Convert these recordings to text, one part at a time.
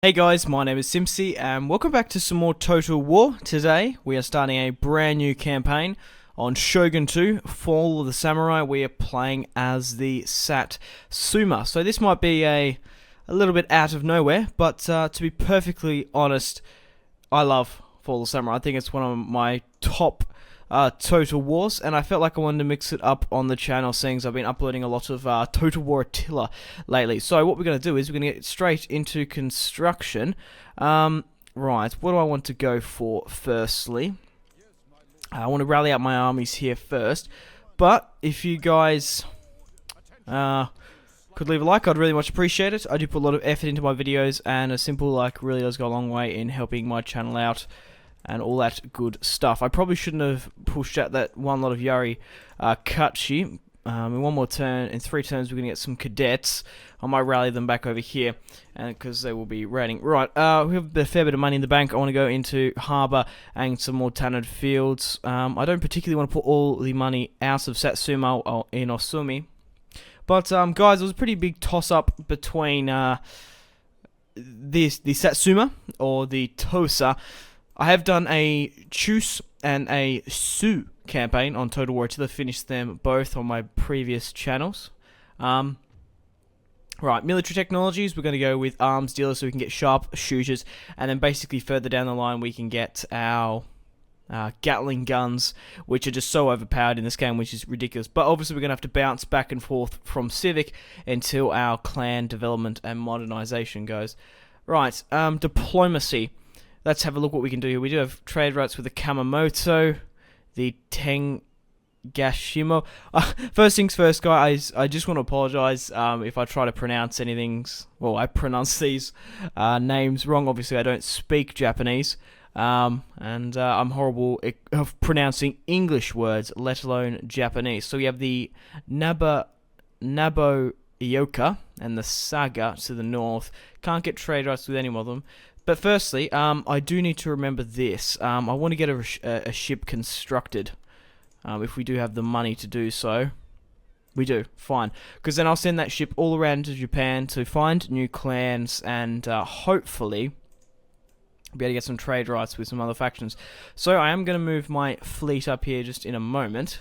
Hey guys, my name is Simpzy and welcome back to some more Total War. Today we are starting a brand new campaign on Shogun 2, Fall of the Samurai. We are playing as the Satsuma. So this might be a little bit out of nowhere, but to be perfectly honest, I love Fall of the Samurai. I think it's one of my top Total Wars, and I felt like I wanted to mix it up on the channel, seeing as I've been uploading a lot of Total War Attila lately. So what we're going to do is we're going to get straight into construction. Right, what do I want to go for firstly? I want to rally out my armies here first, but if you guys could leave a like, I'd really much appreciate it. I do put a lot of effort into my videos, and a simple like really does go a long way in helping my channel out and all that good stuff. I probably shouldn't have pushed out that one lot of Yari Kachi. In one more turn, in 3 turns, we're going to get some cadets. I might rally them back over here, because they will be raiding. Right, we have a fair bit of money in the bank. I want to go into harbour and some more tanned fields. I don't particularly want to put all the money out of Satsuma or in Osumi. But, guys, it was a pretty big toss-up between the Satsuma or the Tosa. I have done a Chus and a Su campaign on Total War Attila. Finished them both on my previous channels. Right, military technologies, we're going to go with arms dealers so we can get sharp shooters, and then basically further down the line we can get our Gatling guns, which are just so overpowered in this game, which is ridiculous. But obviously we're going to have to bounce back and forth from civic until our clan development and modernization goes. Right, diplomacy. Let's have a look what we can do here. We do have trade rights with the Kamamoto, the Tengashimo. First things first, guys, I just want to apologize if I try to pronounce anything. Well, I pronounce these names wrong. Obviously, I don't speak Japanese, and I'm horrible at pronouncing English words, let alone Japanese. So we have the Naboyoka and the Saga to the north. Can't get trade rights with any of them. But firstly, I do need to remember this. I want to get a ship constructed. If we do have the money to do so. We do, fine. Because then I'll send that ship all around to Japan to find new clans and hopefully be able to get some trade rights with some other factions. So I am going to move my fleet up here just in a moment.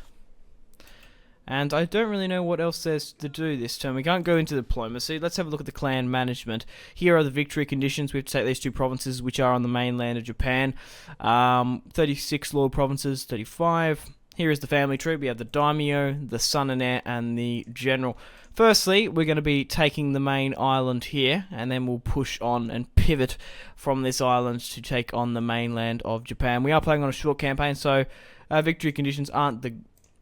And I don't really know what else there's to do this turn. We can't go into diplomacy. Let's have a look at the clan management. Here are the victory conditions. We have to take these 2 provinces, which are on the mainland of Japan. 36 loyal provinces, 35. Here is the family tree. We have the daimyo, the son and heir, and the general. Firstly, we're going to be taking the main island here, and then we'll push on and pivot from this island to take on the mainland of Japan. We are playing on a short campaign, so victory conditions aren't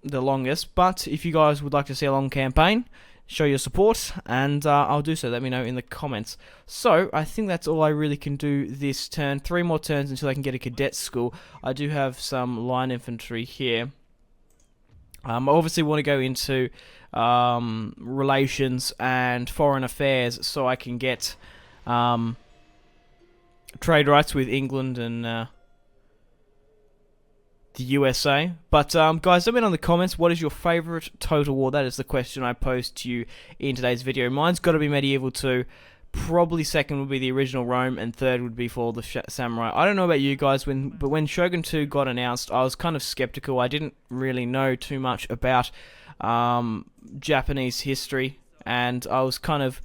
the longest, but if you guys would like to see a long campaign, show your support, and I'll do so. Let me know in the comments. So I think that's all I really can do this turn. 3 more turns until I can get a cadet school. I do have some line infantry here. I obviously want to go into relations and foreign affairs so I can get trade rights with England and the USA. But guys, let me know in the comments, what is your favourite Total War? That is the question I posed to you in today's video. Mine's got to be Medieval 2. Probably second would be the original Rome, and third would be Fall of the Samurai. I don't know about you guys, but when Shogun 2 got announced, I was kind of skeptical. I didn't really know too much about Japanese history, and I was kind of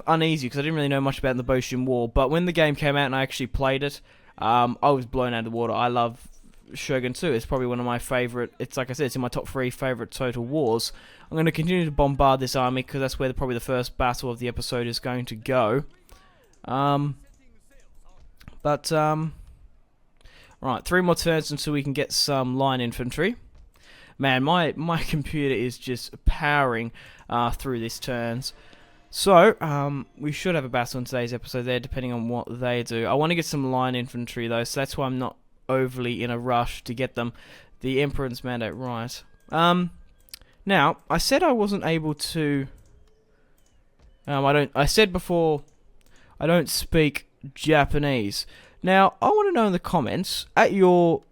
uneasy because I didn't really know much about the Boshin War. But when the game came out and I actually played it, I was blown out of the water. I love Shogun 2. It's probably one of my favourite. It's like I said, it's in my top 3 favourite Total Wars. I'm going to continue to bombard this army because that's where probably the first battle of the episode is going to go. Right, 3 more turns until we can get some line infantry. Man, my computer is just powering through these turns. So, we should have a battle in today's episode there, depending on what they do. I want to get some line infantry, though, so that's why I'm not overly in a rush to get them. The Emperor's Mandate, right. Now, I said I wasn't able to... I said before, I don't speak Japanese. Now, I want to know in the comments, at your...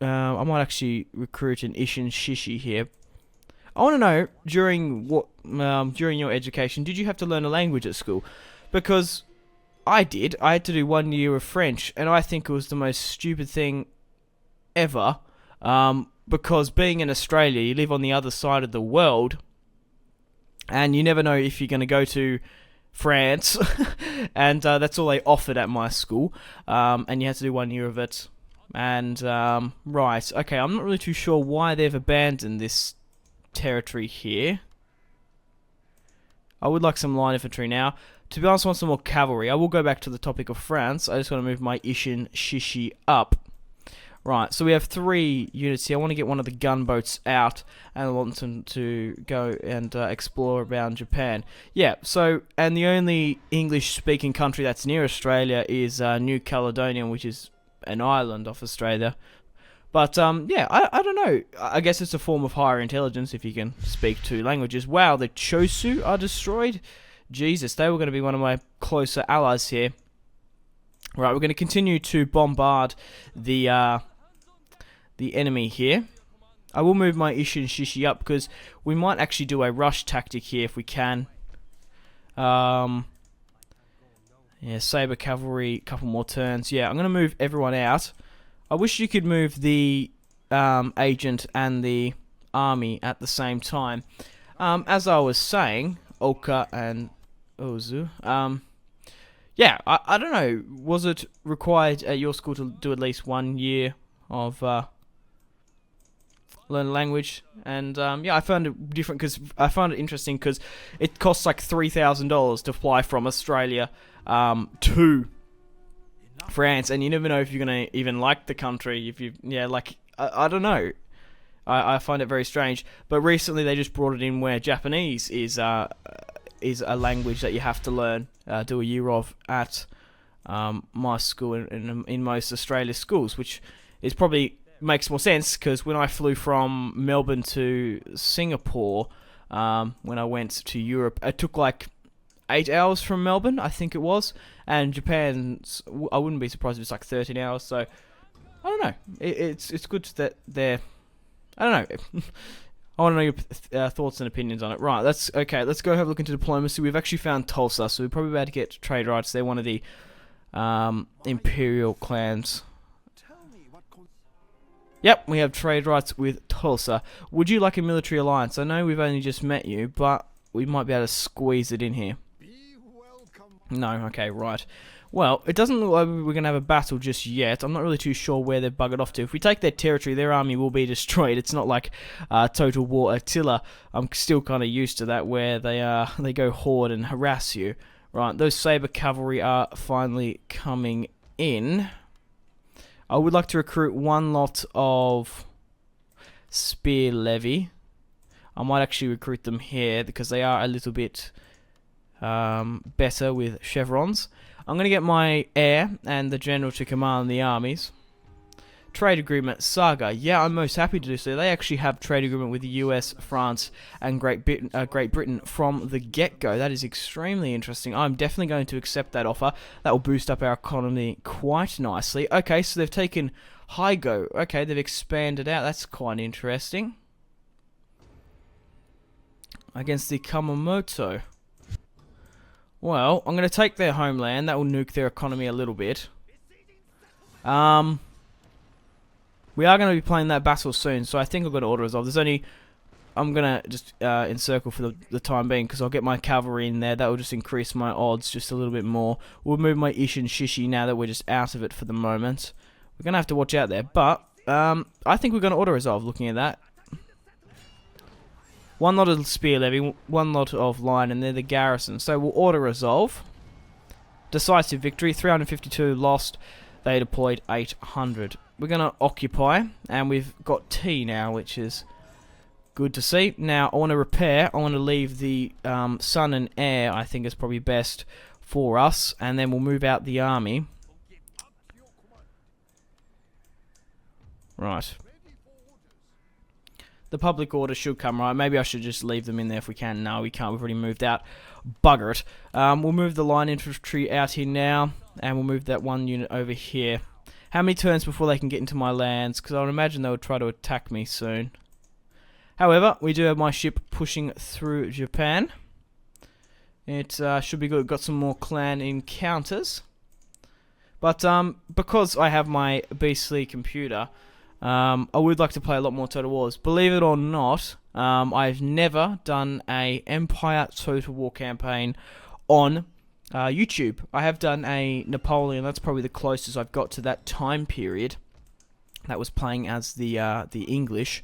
I might actually recruit an Ishin Shishi here. I want to know, during your education, did you have to learn a language at school? Because I did. I had to do 1 year of French, and I think it was the most stupid thing ever. Because being in Australia, you live on the other side of the world, and you never know if you're going to go to France, and that's all they offered at my school, and you had to do 1 year of it. And right, okay, I'm not really too sure why they've abandoned this territory here. I would like some line infantry now. To be honest, I want some more cavalry. I will go back to the topic of France. I just want to move my Ishin Shishi up. Right, so we have 3 units here. I want to get one of the gunboats out, and I want them to go and explore around Japan. Yeah, so, and the only English-speaking country that's near Australia is New Caledonia, which is an island off Australia. But, yeah, I don't know. I guess it's a form of higher intelligence if you can speak 2 languages. Wow, the Chosu are destroyed? Jesus, they were going to be one of my closer allies here. Right, we're going to continue to bombard the enemy here. I will move my Ishin Shishi up because we might actually do a rush tactic here if we can. Yeah, Saber Cavalry, couple more turns. Yeah, I'm going to move everyone out. I wish you could move the agent and the army at the same time. As I was saying, Oka and Ozu. Yeah, I don't know. Was it required at your school to do at least 1 year of learn a language? And yeah, I found it different because I found it interesting because it costs like $3,000 to fly from Australia to France, and you never know if you're gonna even like the country. If you, yeah, like I don't know. I find it very strange. But recently they just brought it in where Japanese is a language that you have to learn, do a year of at my school in most Australia schools, which is probably makes more sense because when I flew from Melbourne to Singapore, when I went to Europe, it took like 8 hours from Melbourne, I think it was, and Japan's, I wouldn't be surprised if it's like 13 hours. So I don't know. It's good that they're, I don't know. I want to know your thoughts and opinions on it. Right, let's go have a look into diplomacy. We've actually found Tulsa, so we're probably about to get trade rights. They're one of the imperial clans. Yep, we have trade rights with Tulsa. Would you like a military alliance? I know we've only just met you, but we might be able to squeeze it in here. No, okay, right. Well, it doesn't look like we're going to have a battle just yet. I'm not really too sure where they've buggered off to. If we take their territory, their army will be destroyed. It's not like Total War Attila. I'm still kind of used to that, where they go horde and harass you. Right, those Saber Cavalry are finally coming in. I would like to recruit 1 lot of Spear Levy. I might actually recruit them here because they are a little bit better with chevrons. I'm going to get my heir and the general to command the armies. Trade agreement, Saga. Yeah, I'm most happy to do so. They actually have trade agreement with the US, France, and Great Britain from the get-go. That is extremely interesting. I'm definitely going to accept that offer. That will boost up our economy quite nicely. Okay, so they've taken Hygo. Okay, they've expanded out. That's quite interesting. Against the Kumamoto. Well, I'm going to take their homeland. That will nuke their economy a little bit. We are going to be playing that battle soon, so I think I've got to auto resolve. There's only, I'm going to just encircle for the time being, because I'll get my cavalry in there. That will just increase my odds just a little bit more. We'll move my Ishin Shishi now that we're just out of it for the moment. We're going to have to watch out there, but I think we're going to auto resolve looking at that. 1 lot of Spear Levy, 1 lot of line, and they're the garrison. So we'll auto resolve. Decisive victory, 352 lost. They deployed 800. We're going to occupy, and we've got tea now, which is good to see. Now, I want to repair. I want to leave the sun and air, I think is probably best for us, and then we'll move out the army. Right. The public order should come right. Maybe I should just leave them in there if we can. No, we can't. We've already moved out. Bugger it. We'll move the line infantry out here now, and we'll move that 1 unit over here. How many turns before they can get into my lands? Because I would imagine they would try to attack me soon. However, we do have my ship pushing through Japan. It should be good. Got some more clan encounters. But because I have my beastly computer, I would like to play a lot more Total Wars. Believe it or not, I've never done a Empire Total War campaign on YouTube. I have done a Napoleon. That's probably the closest I've got to that time period. That was playing as the English.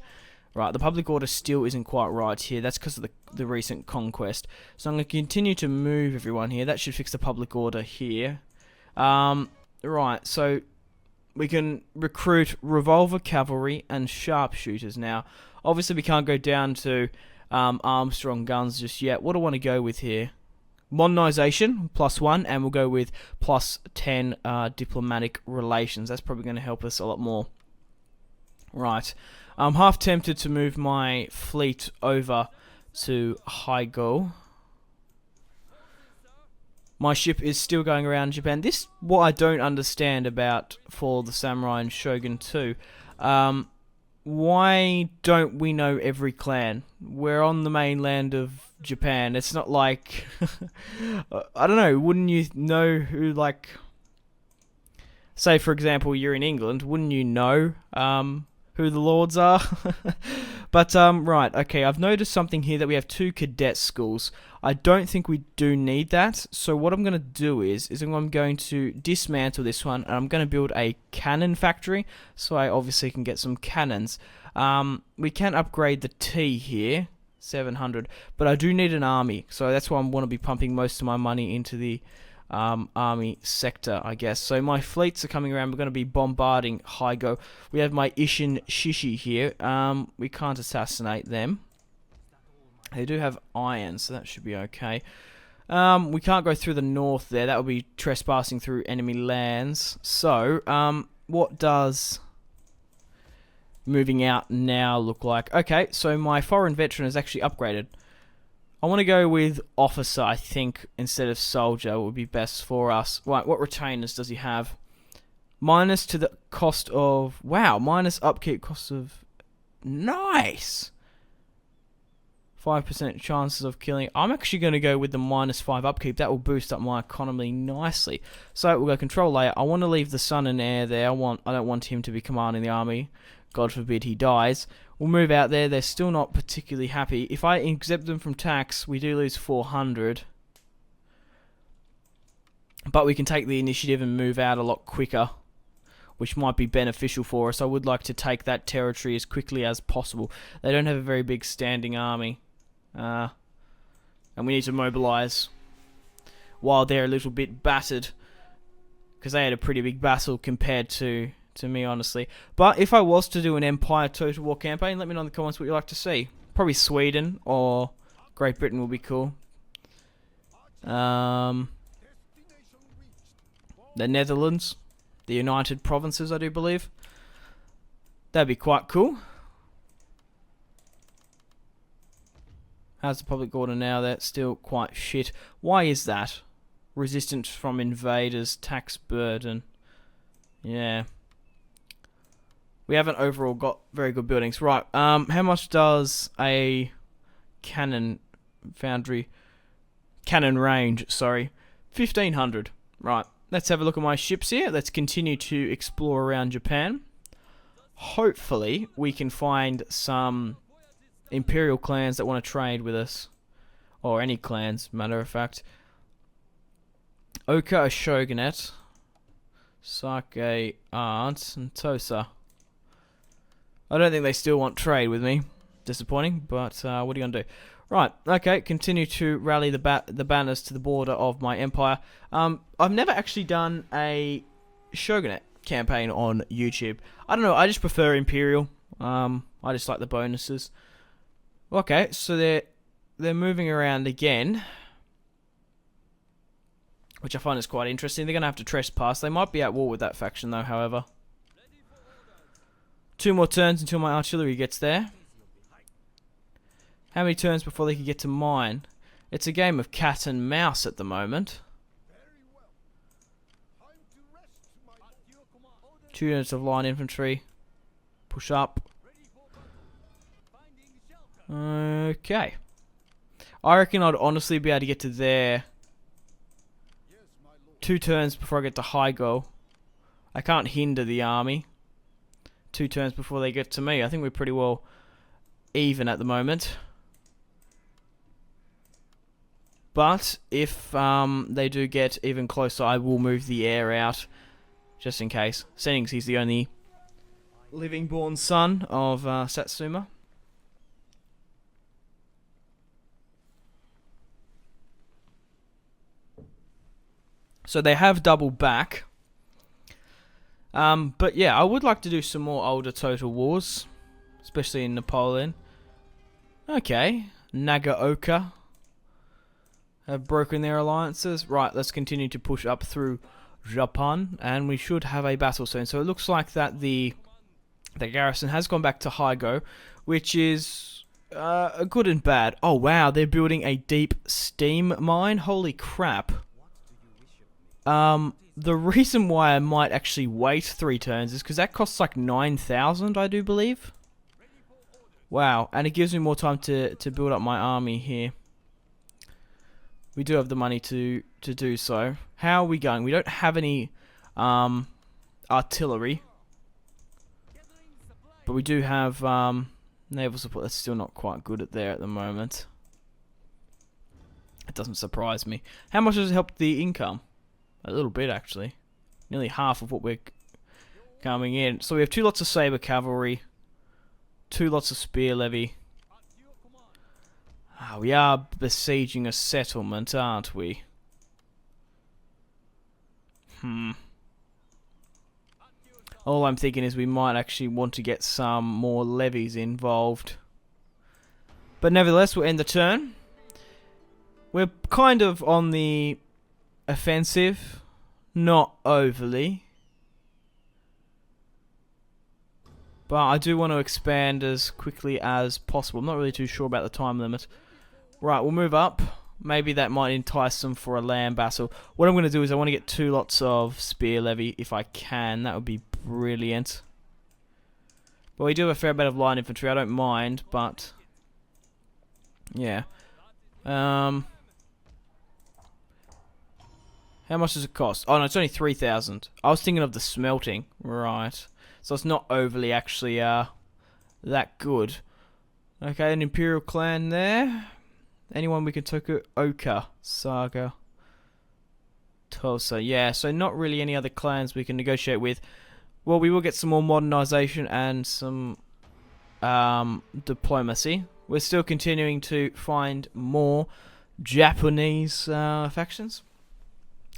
Right, the public order still isn't quite right here. That's because of the recent conquest. So I'm going to continue to move everyone here. That should fix the public order here. Right, so we can recruit revolver cavalry and sharpshooters. Now, obviously we can't go down to Armstrong guns just yet. What do I want to go with here? Modernization, +1, and we'll go with +10 diplomatic relations. That's probably going to help us a lot more. Right, I'm half tempted to move my fleet over to Haigo. My ship is still going around Japan. This what I don't understand about For the Samurai and Shogun 2. Why don't we know every clan? We're on the mainland of Japan. It's not like I don't know, wouldn't you know who, like, say for example you're in England, wouldn't you know who the lords are? But right, okay, I've noticed something here that we have 2 cadet schools. I don't think we do need that. So what I'm going to do is I'm going to dismantle this one, and I'm going to build a cannon factory, so I obviously can get some cannons. We can upgrade the T here, 700, but I do need an army, so that's why I want to be pumping most of my money into the army sector, I guess. So my fleets are coming around. We're going to be bombarding Haigo. We have my Ishin Shishi here. We can't assassinate them. They do have iron, so that should be okay. We can't go through the north there. That would be trespassing through enemy lands. So, what does moving out now look like? Okay, so my foreign veteran is actually upgraded. I want to go with officer, I think, instead of soldier would be best for us. Right, what retainers does he have? Minus to the cost of... Wow, minus upkeep cost of... Nice! 5% chances of killing. I'm actually going to go with the -5 upkeep. That will boost up my economy nicely. So we'll go control layer. I want to leave the son and heir there. I don't want him to be commanding the army. God forbid he dies. We'll move out there. They're still not particularly happy. If I exempt them from tax, we do lose 400. But we can take the initiative and move out a lot quicker, which might be beneficial for us. I would like to take that territory as quickly as possible. They don't have a very big standing army. And we need to mobilize while they're a little bit battered, because they had a pretty big battle compared to me, honestly. But if I was to do an Empire Total War campaign, let me know in the comments what you'd like to see. Probably Sweden or Great Britain will be cool. The Netherlands, the United Provinces, I do believe. That'd be quite cool. How's the public order now? That's still quite shit. Why is that? Resistance from invaders, tax burden. Yeah. We haven't overall got very good buildings. Right, how much does a cannon foundry... Cannon range, sorry. 1,500. Right, let's have a look at my ships here. Let's continue to explore around Japan. Hopefully, we can find some Imperial clans that want to trade with us. Or any clans, matter of fact. Oka Shogunate. Sake Aunt and Tosa. I don't think they still want trade with me. Disappointing, but what are you going to do? Right, okay, continue to rally the banners to the border of my empire. I've never actually done a Shogunate campaign on YouTube. I don't know, I just prefer Imperial. I just like the bonuses. Okay, so they're moving around again, which I find is quite interesting. They're going to have to trespass. They might be at war with that faction though, however. 2 more turns until my artillery gets there. How many turns before they can get to mine? It's a game of cat and mouse at the moment. 2 units of line infantry. Push up. Okay. I reckon I'd honestly be able to get to there 2 turns before I get to Hygo. I can't hinder the army 2 turns before they get to me. I think we're pretty well even at the moment. But if they do get even closer, I will move the heir out, just in case. Seeing he's the only living born son of Satsuma. So they have doubled back. But yeah, I would like to do some more older Total Wars, especially in Napoleon. Okay, Nagaoka have broken their alliances. Right, let's continue to push up through Japan, and we should have a battle soon. So it looks like that the garrison has gone back to Hygo, which is a good and bad. Oh wow, they're building a deep steam mine. Holy crap. The reason why I might actually wait 3 turns is because that costs like 9,000, I do believe. Wow, and it gives me more time to build up my army here. We do have the money to do so. How are we going? We don't have any artillery, but we do have naval support. That's still not quite good at the moment. It doesn't surprise me. How much does it help the income? A little bit, actually. Nearly half of what we're coming in. So we have 2 lots of saber cavalry, 2 lots of spear levy. We are besieging a settlement, aren't we? All I'm thinking is we might actually want to get some more levies involved. But nevertheless, we'll end the turn. We're kind of on the offensive, not overly. But I do want to expand as quickly as possible. I'm not really too sure about the time limit. Right, we'll move up. Maybe that might entice them for a land battle. What I'm going to do is I want to get 2 lots of spear levy if I can. That would be brilliant. But we do have a fair bit of line infantry. I don't mind, but yeah. How much does it cost? Oh no, it's only 3,000. I was thinking of the smelting. Right. So it's not overly actually that good. Okay, an Imperial clan there. Anyone we can take Oka, Saga, Tulsa. Yeah, so not really any other clans we can negotiate with. Well, we will get some more modernization and some diplomacy. We're still continuing to find more Japanese factions.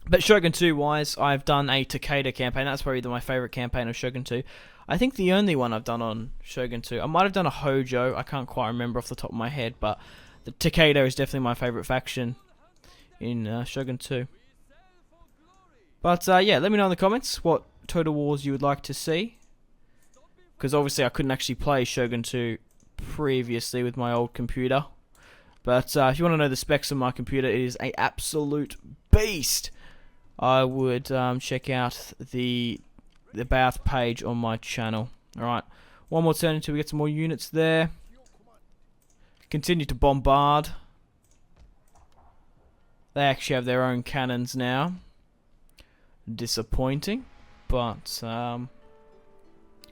But Shogun 2 wise, I've done a Takeda campaign. That's probably my favourite campaign of Shogun 2. I think the only one I've done on Shogun 2. I might have done a Hojo. I can't quite remember off the top of my head. But the Takeda is definitely my favourite faction in Shogun 2. But yeah, let me know in the comments what Total Wars you would like to see. Because obviously I couldn't actually play Shogun 2 previously with my old computer. But if you want to know the specs of my computer, it is an absolute beast. I would check out the about page on my channel. Alright, one more turn until we get some more units there. Continue to bombard. They actually have their own cannons now. Disappointing, but not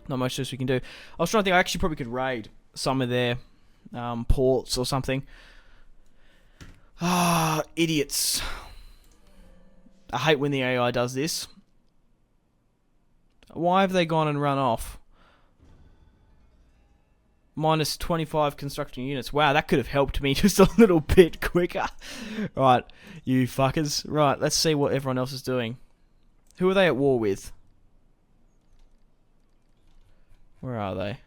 much else we can do. I was trying to think I actually probably could raid some of their ports or something. Ah, idiots. I hate when the AI does this. Why have they gone and run off? Minus 25 construction units. Wow, that could have helped me just a little bit quicker. Right, you fuckers. Right, let's see what everyone else is doing. Who are they at war with? Where are they?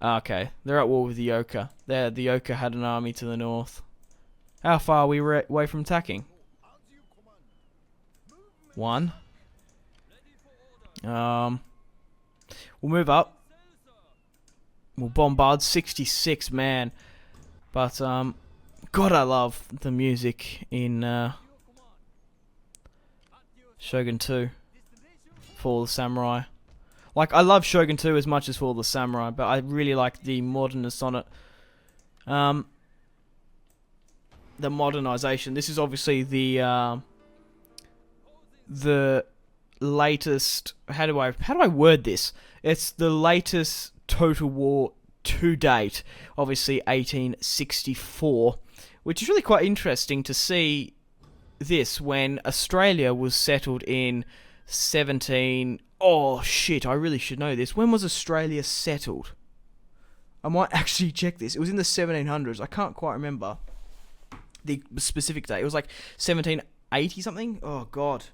Okay, they're at war with the Oka. The Oka had an army to the north. How far are we away from attacking? 1. We'll move up. We'll bombard 66, man. But God, I love the music in Shogun 2. Fall of the Samurai. Like, I love Shogun 2 as much as Fall of the Samurai, but I really like the modernist on it. the modernization. This is obviously the latest. How do I word this? It's the latest total war to date. Obviously, 1864, which is really quite interesting to see this when Australia was settled in 17. Oh shit! I really should know this. When was Australia settled? I might actually check this. It was in the 1700s. I can't quite remember the specific date. It was like 1780 something. Oh god,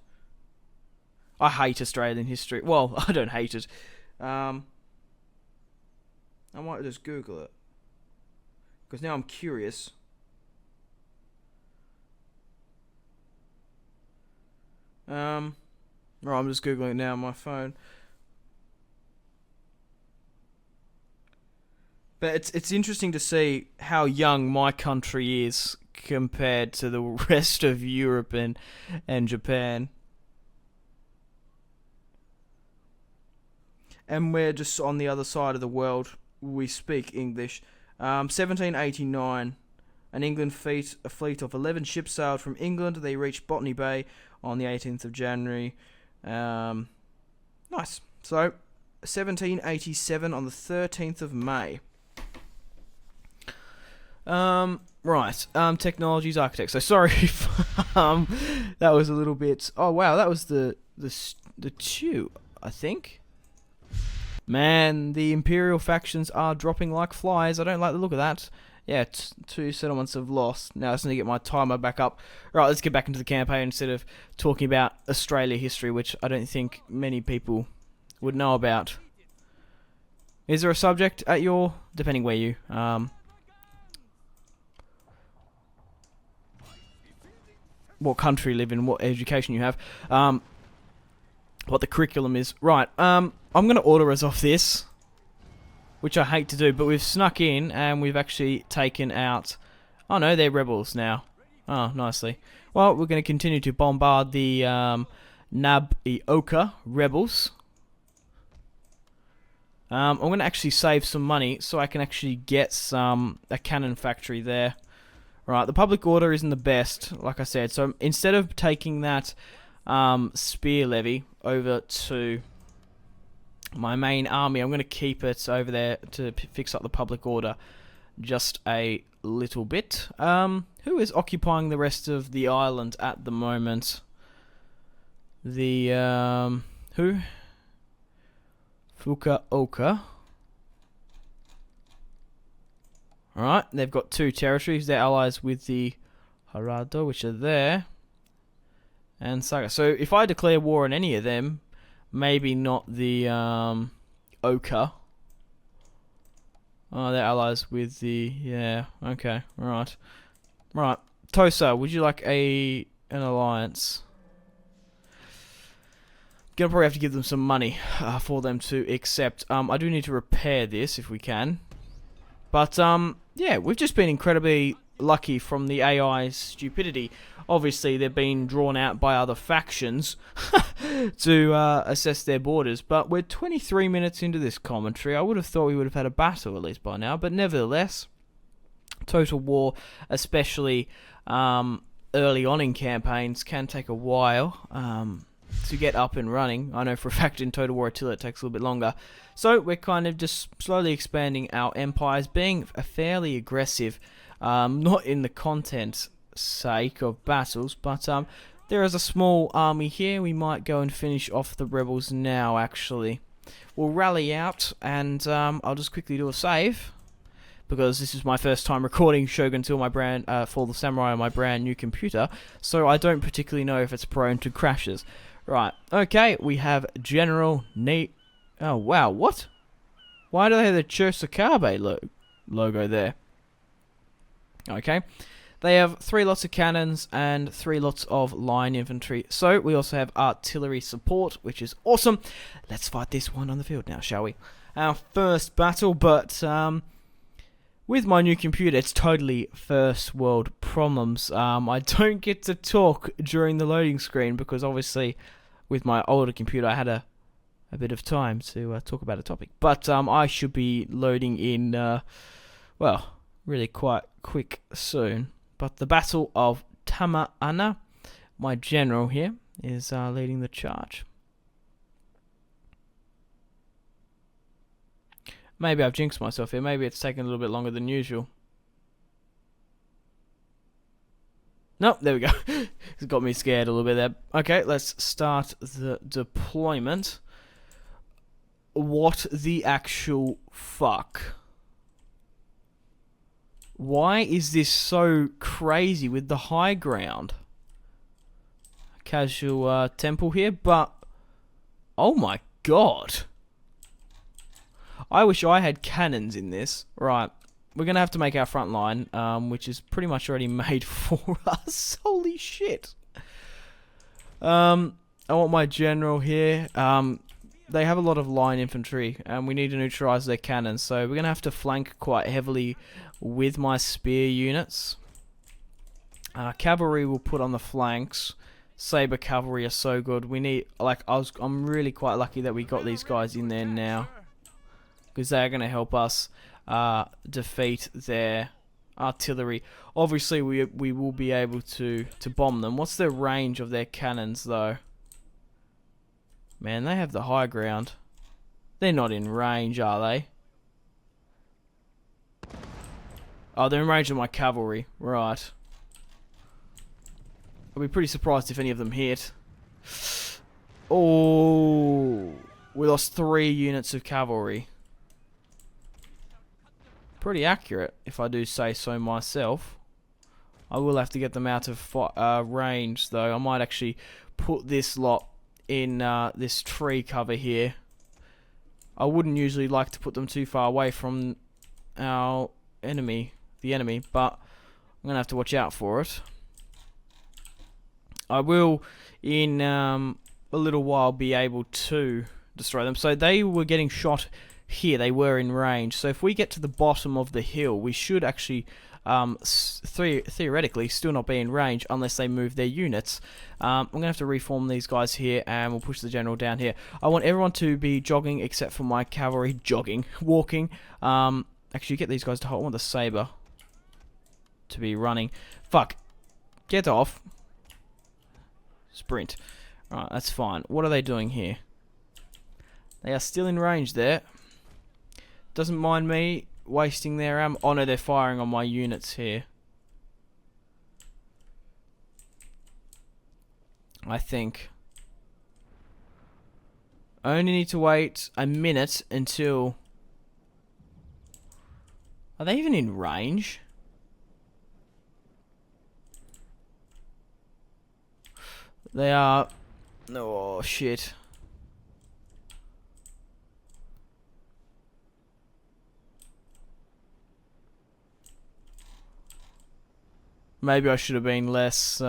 I hate Australian history. Well, I don't hate it. I might just Google it because now I'm curious. Right, I'm just Googling it now on my phone. But it's interesting to see how young my country is compared to the rest of Europe and Japan. And we're just on the other side of the world. We speak English. 1789, a fleet of 11 ships sailed from England. They reached Botany Bay on the 18th of January. Nice. So, 1787 on the 13th of May. Right. Technologies, architects. So sorry if that was a little bit. Oh wow, that was the two, I think. Man, the Imperial factions are dropping like flies. I don't like the look of that. Yeah, 2 settlements have lost. Now I just need to get my timer back up. Right, let's get back into the campaign instead of talking about Australia history, which I don't think many people would know about. Is there a subject at your, depending where you what country you live in, what education you have, what the curriculum is. Right, I'm going to order us off this, which I hate to do, but we've snuck in and we've actually taken out... Oh no, they're rebels now. Oh, nicely. Well, we're going to continue to bombard the Nabioka rebels. I'm going to actually save some money so I can actually get a cannon factory there. Right, the public order isn't the best, like I said. So instead of taking that spear levy over to my main army, I'm going to keep it over there to fix up the public order just a little bit. Who is occupying the rest of the island at the moment? The, who? Fukuoka. Alright, they've got 2 territories. They're allies with the Harado, which are there. And Saga. So if I declare war on any of them, maybe not the Oka. Oh, they're allies with the... Yeah, okay, right. Right, Tosa, would you like an alliance? Gonna probably have to give them some money for them to accept. I do need to repair this if we can. But, yeah, we've just been incredibly lucky from the AI's stupidity. Obviously, they're being drawn out by other factions to assess their borders. But we're 23 minutes into this commentary. I would have thought we would have had a battle at least by now. But nevertheless, Total War, especially early on in campaigns, can take a while to get up and running. I know for a fact in Total War Attila it takes a little bit longer. So we're kind of just slowly expanding our empires, being a fairly aggressive, not in the content sake of battles, but there is a small army here. We might go and finish off the rebels now, actually. We'll rally out, and I'll just quickly do a save, because this is my first time recording Shogun 2 on my brand, for the Samurai on my brand new computer, so I don't particularly know if it's prone to crashes. Right, okay, we have General Neat. Oh, wow, what? Why do they have the Chosokabe logo there? Okay. They have 3 lots of cannons and 3 lots of line infantry. So, we also have artillery support, which is awesome. Let's fight this one on the field now, shall we? Our first battle, but with my new computer, it's totally first world problems. I don't get to talk during the loading screen because obviously with my older computer I had a bit of time to talk about a topic. But I should be loading in, well, really quite quick soon. But the Battle of Tama-ana, my general here, is leading the charge. Maybe I've jinxed myself here. Maybe it's taken a little bit longer than usual. Nope, there we go. It's got me scared a little bit there. Okay, let's start the deployment. What the actual fuck? Why is this so crazy with the high ground? Casual temple here, but... oh my god. I wish I had cannons in this. Right. We're going to have to make our front line, which is pretty much already made for us. Holy shit. I want my general here. They have a lot of line infantry, and we need to neutralize their cannons. So we're going to have to flank quite heavily with my spear units. Cavalry will put on the flanks. Saber cavalry are so good. We need, like, I'm really quite lucky that we got these guys in there now, because they're going to help us defeat their artillery. Obviously, we will be able to bomb them. What's the range of their cannons, though? Man, they have the high ground. They're not in range, are they? Oh, they're in range of my cavalry. Right. I'll be pretty surprised if any of them hit. Oh, we lost 3 units of cavalry. Pretty accurate, if I do say so myself. I will have to get them out of range, though. I might actually put this lot in this tree cover here. I wouldn't usually like to put them too far away from our enemy, the enemy, but I'm going to have to watch out for it. I will, in a little while, be able to destroy them. So they were getting shot here. They were in range. So if we get to the bottom of the hill, we should actually, theoretically, still not be in range unless they move their units. I'm going to have to reform these guys here, and we'll push the general down here. I want everyone to be jogging except for my cavalry. Walking. Actually, get these guys to hold. I want the saber to be running. Fuck. Get off. Sprint. Right, that's fine. What are they doing here? They are still in range there. Doesn't mind me wasting their ammo. Oh no, they're firing on my units here. I think. I only need to wait a minute until... Are they even in range? They are... oh, shit. Maybe I should have been less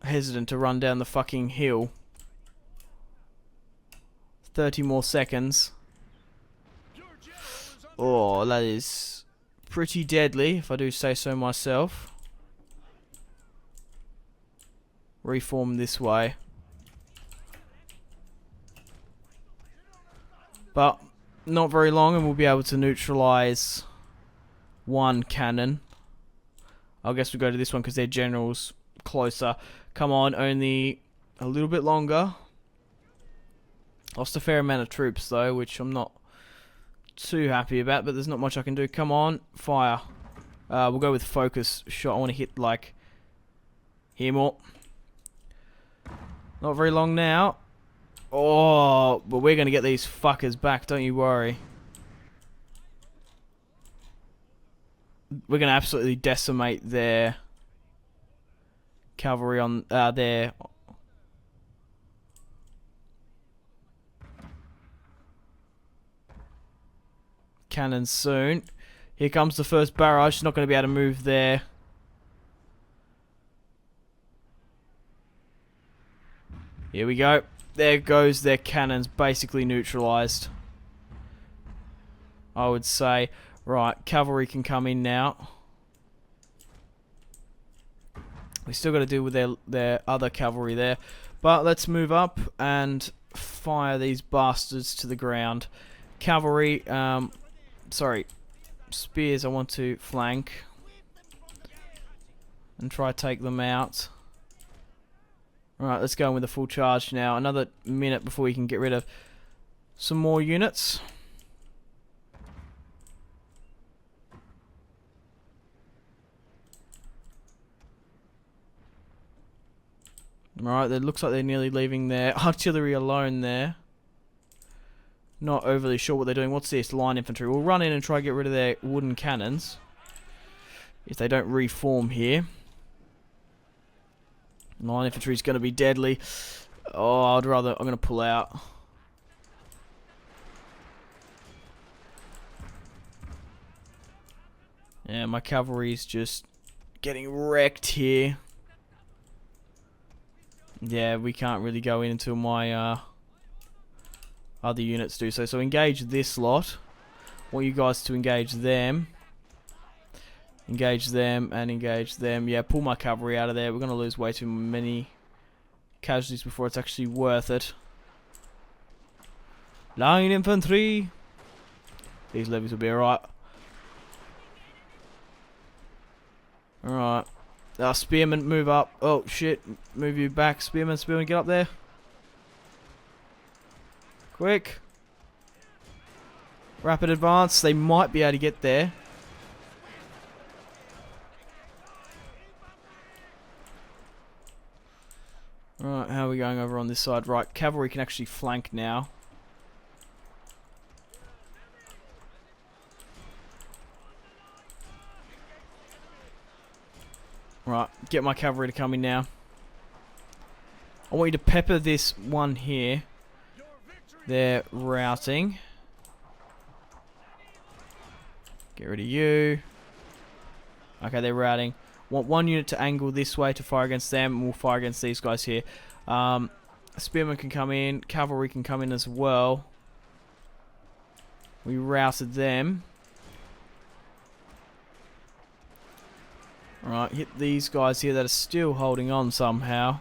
hesitant to run down the fucking hill. 30 more seconds. Oh, that is pretty deadly, if I do say so myself. Reform this way. But not very long and we'll be able to neutralize one cannon. I guess we'll go to this one because their general's closer. Come on, only a little bit longer. Lost a fair amount of troops though, which I'm not too happy about, but there's not much I can do. Come on, fire. We'll go with focus shot. I want to hit, like, here more. Not very long now. Oh, but we're going to get these fuckers back, don't you worry. We're going to absolutely decimate their cavalry on their... cannons soon. Here comes the first barrage. Not going to be able to move there. Here we go. There goes their cannons, basically neutralized, I would say. Right, cavalry can come in now. We still got to deal with their other cavalry there. But let's move up and fire these bastards to the ground. cavalry, sorry, spears I want to flank and try to take them out. Alright, let's go in with a full charge now. Another minute before we can get rid of some more units. Alright, it looks like they're nearly leaving their artillery alone there. Not overly sure what they're doing. What's this? Line infantry. We'll run in and try to get rid of their wooden cannons. If they don't reform here. Line infantry is going to be deadly. Oh, I'm going to pull out. Yeah, my cavalry is just getting wrecked here. Yeah, we can't really go in until my other units do so. So engage this lot. I want you guys to engage them. Engage them and engage them. Yeah, pull my cavalry out of there. We're going to lose way too many casualties before it's actually worth it. Line infantry. These levies will be alright. Alright. Spearmen, move up. Oh, shit. Move you back. Spearmen, get up there. Quick. Rapid advance. They might be able to get there. Right, how are we going over on this side? Right, cavalry can actually flank now. Right, get my cavalry to come in now. I want you to pepper this one here. They're routing. Get rid of you. Okay, they're routing. Want one unit to angle this way to fire against them, and we'll fire against these guys here. Spearmen can come in. Cavalry can come in as well. We routed them. Alright, hit these guys here that are still holding on somehow.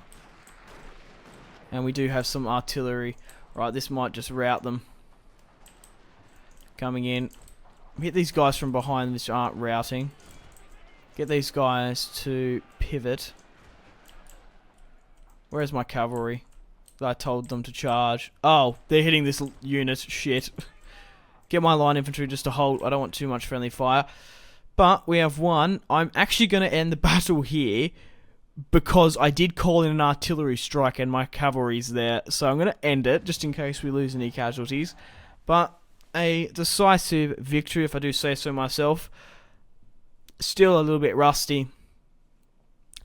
And we do have some artillery. Right, this might just rout them. Coming in. Hit these guys from behind which aren't routing. Get these guys to pivot. Where's my cavalry? I told them to charge. Oh, they're hitting this unit. Shit. Get my line infantry just to hold. I don't want too much friendly fire. But we have won. I'm actually going to end the battle here because I did call in an artillery strike and my cavalry's there. So I'm going to end it just in case we lose any casualties. But a decisive victory, if I do say so myself. Still a little bit rusty.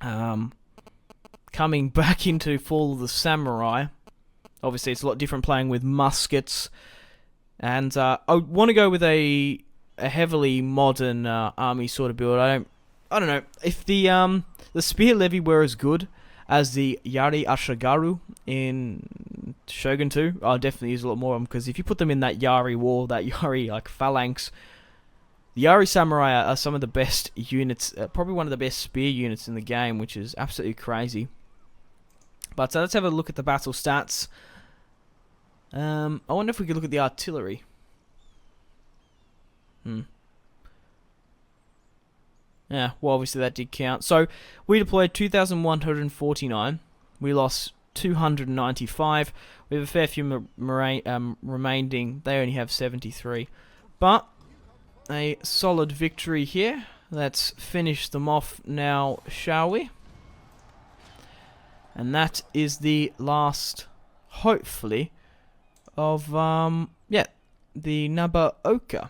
Coming back into Fall of the Samurai. Obviously, it's a lot different playing with muskets. And I want to go with a heavily modern army sort of build. I don't know if the spear levy were as good as the Yari Ashagaru in Shogun 2. I'll definitely use a lot more of them because if you put them in that Yari wall, that Yari like phalanx. The Yari Samurai are some of the best units, probably one of the best spear units in the game, which is absolutely crazy. But let's have a look at the battle stats. I wonder if we could look at the artillery. Yeah, well obviously that did count. So, we deployed 2,149. We lost 295. We have a fair few remaining. They only have 73. But a solid victory here. Let's finish them off now, shall we? And that is the last, hopefully, of the Nabaoka.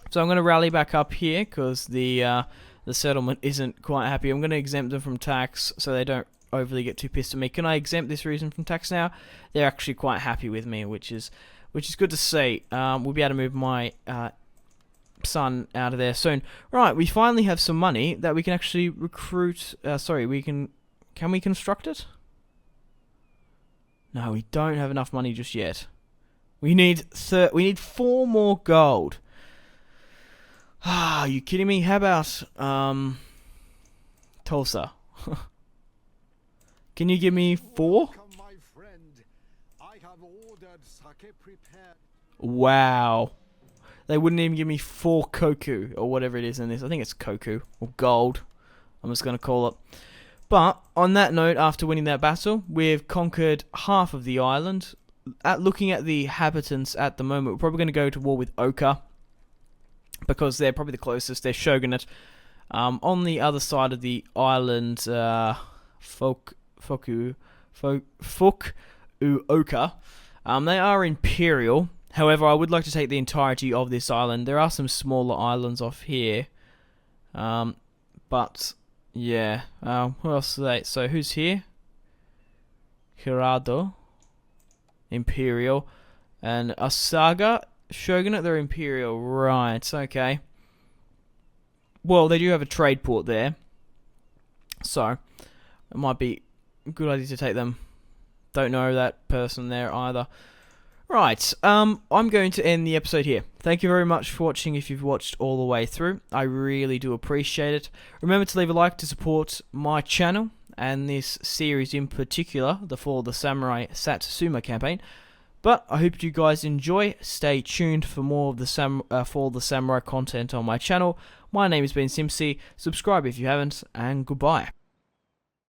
So I'm going to rally back up here because the settlement isn't quite happy. I'm going to exempt them from tax so they don't overly get too pissed at me. Can I exempt this region from tax now? They're actually quite happy with me, which is good to see. We'll be able to move my son out of there soon. Right, we finally have some money that we can actually recruit. Can we construct it? No, we don't have enough money just yet. We need 4 more gold. Ah, are you kidding me? How about Tulsa? Can you give me 4? Wow. They wouldn't even give me 4 koku, or whatever it is in this. I think it's koku, or gold. I'm just going to call it. But, on that note, after winning that battle, we've conquered half of the island. Looking at the inhabitants at the moment, we're probably going to go to war with Oka, because they're probably the closest. They're shogunate. On the other side of the island, Fukuoka, they are imperial. However, I would like to take the entirety of this island. There are some smaller islands off here. But, yeah. Who else are they? So, who's here? Hirado. Imperial. And Asaga. Shogunate, they're imperial. Right, okay. Well, they do have a trade port there. So, it might be a good idea to take them. Don't know that person there either. Right, I'm going to end the episode here. Thank you very much for watching if you've watched all the way through. I really do appreciate it. Remember to leave a like to support my channel and this series in particular, the Fall of the Samurai Satsuma Campaign. But I hope you guys enjoy. Stay tuned for more of the Fall of the Samurai content on my channel. My name has been Simpzy. Subscribe if you haven't, and goodbye.